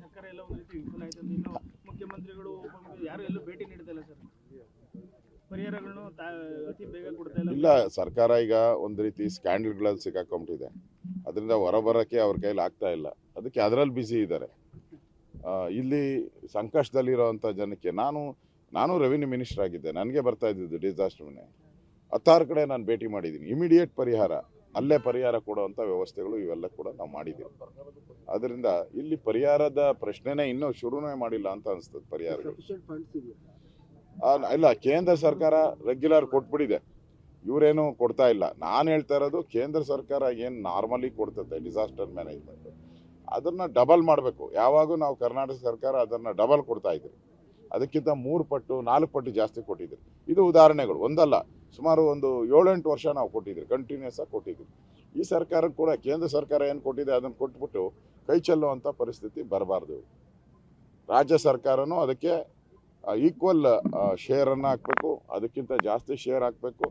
ಸರ್ಕಾರ ಎಲ್ಲ ಒಂದು ರೀತಿ ವಿಫಲ ಆಯ್ತು ಅಂತ ಇನ್ನು ಮುಖ್ಯಮಂತ್ರಿಗಳು ಯಾರು ಎಲ್ಲೂ ಭೇಟಿ ನೀಡ್ತಾ ಇಲ್ಲ ಸರ್. ಪರಿಹಾರಗಳನ್ನು ಅತಿ ಬೇಗ ಕೊಡ್ತಾ ಇಲ್ಲ. ಇಲ್ಲ, ಸರ್ಕಾರ ಈಗ ಒಂದು ರೀತಿ ಸ್ಕ್ಯಾಂಡಲ್ಗಳಲ್ಲಿ ಸಿಕ್ಕಾಕೊಂಬಿಟ್ಟಿದೆ. ಅದರಿಂದ ಹೊರಬರೋಕ್ಕೆ ಅವ್ರ ಕೈಲಿ ಆಗ್ತಾ ಇಲ್ಲ. ಅದಕ್ಕೆ ಅದರಲ್ಲಿ ಬ್ಯುಸಿ ಇದ್ದಾರೆ. ಇಲ್ಲಿ ಸಂಕಷ್ಟದಲ್ಲಿರೋವಂಥ ಜನಕ್ಕೆ ನಾನು ರೆವಿನ್ಯೂ ಮಿನಿಸ್ಟರ್ ಆಗಿದ್ದೆ. ನನಗೆ ಬರ್ತಾ ಇದ್ದಿದ್ದು ಡಿಸಾಸ್ಟರ್ ಮನೆ 16 ಕಡೆ ನಾನು ಭೇಟಿ ಮಾಡಿದ್ದೀನಿ. ಇಮಿಡಿಯೇಟ್ ಪರಿಹಾರ, ಅಲ್ಲೇ ಪರಿಹಾರ ಕೊಡುವಂಥ ವ್ಯವಸ್ಥೆಗಳು ಇವೆಲ್ಲ ಕೂಡ ನಾವು ಮಾಡಿದ್ದೀವಿ. ಅದರಿಂದ ಇಲ್ಲಿ ಪರಿಹಾರದ ಪ್ರಶ್ನೆನೇ ಇನ್ನೂ ಶುರುನೇ ಮಾಡಿಲ್ಲ ಅಂತ ಅನಿಸ್ತದೆ. ಪರಿಹಾರಗಳು ಇಲ್ಲ, ಕೇಂದ್ರ ಸರ್ಕಾರ ರೆಗ್ಯುಲರ್ ಕೊಟ್ಬಿಟ್ಟಿದೆ, ಇವರೇನು ಕೊಡ್ತಾ ಇಲ್ಲ. ನಾನು ಹೇಳ್ತಾ ಇರೋದು ಕೇಂದ್ರ ಸರ್ಕಾರ ಏನು ನಾರ್ಮಲಿ ಕೊಡ್ತದೆ ಡಿಸಾಸ್ಟರ್ ಮ್ಯಾನೇಜ್ಮೆಂಟ್, ಅದನ್ನು ಡಬಲ್ ಮಾಡಬೇಕು. ಯಾವಾಗೂ ನಾವು ಕರ್ನಾಟಕ ಸರ್ಕಾರ ಅದನ್ನು ಡಬಲ್ ಕೊಡ್ತಾ ಇದ್ರಿ, ಅದಕ್ಕಿಂತ 3 ಪಟ್ಟು 4 ಪಟ್ಟು ಜಾಸ್ತಿ ಕೊಟ್ಟಿದ್ರಿ. ಇದು ಉದಾಹರಣೆಗಳು, ಒಂದಲ್ಲ, ಸುಮಾರು ಒಂದು 7-8 ವರ್ಷ ನಾವು ಕೊಟ್ಟಿದ್ರಿ, ಕಂಟಿನ್ಯೂಸ್ ಆಗಿ ಕೊಟ್ಟಿದ್ರಿ. ಈ ಸರ್ಕಾರಕ್ಕೆ ಕೂಡ ಕೇಂದ್ರ ಸರ್ಕಾರ ಏನು ಕೊಟ್ಟಿದೆ ಅದನ್ನು ಕೊಟ್ಬಿಟ್ಟು ಕೈ ಚೆಲ್ಲುವಂಥ ಪರಿಸ್ಥಿತಿ ಬರಬಾರ್ದು. ರಾಜ್ಯ ಸರ್ಕಾರನೂ ಅದಕ್ಕೆ ಈಕ್ವಲ್ ಶೇರನ್ನು ಹಾಕಬೇಕು, ಅದಕ್ಕಿಂತ ಜಾಸ್ತಿ ಶೇರ್ ಹಾಕಬೇಕು.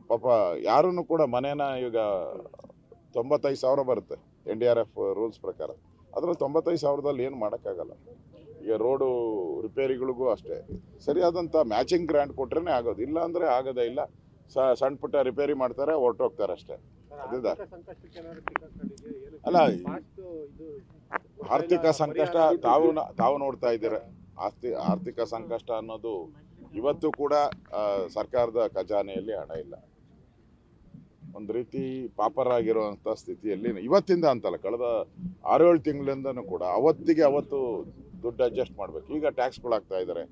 ಪಾಪ ಯಾರನ್ನು ಕೂಡ ಮನೇನ ಈಗ 95,000 ಬರುತ್ತೆ NDRF ರೂಲ್ಸ್ ಪ್ರಕಾರ, ಅದರಲ್ಲಿ 95,000ದಲ್ಲಿ ಏನು ಮಾಡೋಕ್ಕಾಗಲ್ಲ. ಈಗ ರೋಡು ರಿಪೇರಿಗಳಿಗೂ ಅಷ್ಟೇ ಸರಿಯಾದಂಥ ಮ್ಯಾಚಿಂಗ್ ಗ್ರ್ಯಾಂಟ್ ಕೊಟ್ರೇ ಆಗೋದು, ಇಲ್ಲ ಅಂದರೆ ಆಗೋದೇ ಇಲ್ಲ. ಸಣ್ಣ ಪುಟ್ಟ ರಿಪೇರಿ ಮಾಡ್ತಾರೆ, ಹೊರಟೋಗ್ತಾರೆ ಅಷ್ಟೇ. ಅದರಿಂದ ಅಲ್ಲ, ಆರ್ಥಿಕ ಸಂಕಷ್ಟ ತಾವು ನೋಡ್ತಾ ಇದ್ದೀರ. ಆರ್ಥಿಕ ಸಂಕಷ್ಟ ಅನ್ನೋದು ಇವತ್ತು ಕೂಡ ಸರ್ಕಾರದ ಖಜಾನೆಯಲ್ಲಿ ಹಣ ಇಲ್ಲ. ಒಂದು ರೀತಿ ಪಾಪರಾಗಿರುವಂಥ ಸ್ಥಿತಿಯಲ್ಲಿ ಇವತ್ತಿಂದ ಅಂತಲ್ಲ, ಕಳೆದ 6-7 ತಿಂಗಳಿಂದನೂ ಕೂಡ ಅವತ್ತು ದುಡ್ಡು ಅಡ್ಜಸ್ಟ್ ಮಾಡಬೇಕು. ಈಗ ಟ್ಯಾಕ್ಸ್ಗಳಾಗ್ತಾ ಇದ್ದಾರೆ,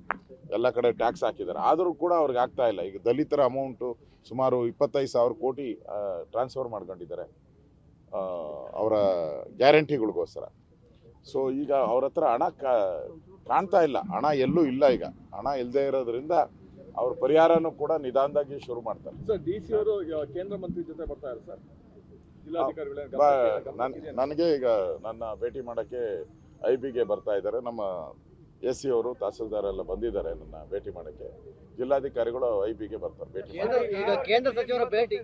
ಎಲ್ಲ ಕಡೆ ಟ್ಯಾಕ್ಸ್ ಹಾಕಿದ್ದಾರೆ, ಆದರೂ ಕೂಡ ಅವ್ರಿಗೆ ಆಗ್ತಾ ಇಲ್ಲ. ಈಗ ದಲಿತರ ಅಮೌಂಟು ಸುಮಾರು 25,000 ಕೋಟಿ ಟ್ರಾನ್ಸ್ಫರ್ ಮಾಡ್ಕೊಂಡಿದ್ದಾರೆ ಅವರ ಗ್ಯಾರಂಟಿಗಳಿಗೋಸ್ಕರ. ಸೊ ಈಗ ಅವ್ರ ಹತ್ರ ಹಣ ಕಾಣ್ತಾ ಇಲ್ಲ, ಹಣ ಎಲ್ಲೂ ಇಲ್ಲ. ಈಗ ಹಣ ಇಲ್ಲದೆ ಇರೋದ್ರಿಂದ ಅವ್ರ ಪರಿಹಾರನೂ ಕೂಡ ನಿಧಾನದಾಗಿ ಶುರು ಮಾಡ್ತಾರೆ. ಸರ್, DC ಅವರು ಕೇಂದ್ರ ಮಂತ್ರಿ ಜೊತೆ ಬರ್ತಾರೆ ಸರ್, ನನಗೆ ಈಗ ನನ್ನ ಭೇಟಿ ಮಾಡೋಕ್ಕೆ IBಗೆ ಬರ್ತಾ ಇದ್ದಾರೆ. ನಮ್ಮ AC ಅವರು ತಹಸೀಲ್ದಾರ್ ಎಲ್ಲ ಬಂದಿದ್ದಾರೆ ನನ್ನ ಭೇಟಿ ಮಾಡೋಕ್ಕೆ. ಜಿಲ್ಲಾಧಿಕಾರಿಗಳು IBಗೆ ಬರ್ತಾರೆ ಭೇಟಿ. ಈಗ ಕೇಂದ್ರ ಸಚಿವರ ಭೇಟಿ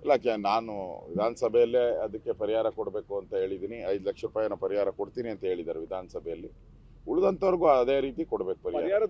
ಇಲ್ಲ, ನಾನು ವಿಧಾನಸಭೆಯಲ್ಲೇ ಅದಕ್ಕೆ ಪರಿಹಾರ ಕೊಡಬೇಕು ಅಂತ ಹೇಳಿದ್ದೀನಿ. 5 ಲಕ್ಷ ರೂಪಾಯಿನ ಪರಿಹಾರ ಕೊಡ್ತೀನಿ ಅಂತ ಹೇಳಿದ್ದಾರೆ ವಿಧಾನಸಭೆಯಲ್ಲಿ. ಉಳಿದಂಥವ್ರಿಗೂ ಅದೇ ರೀತಿ ಕೊಡಬೇಕು ಪರಿಹಾರ.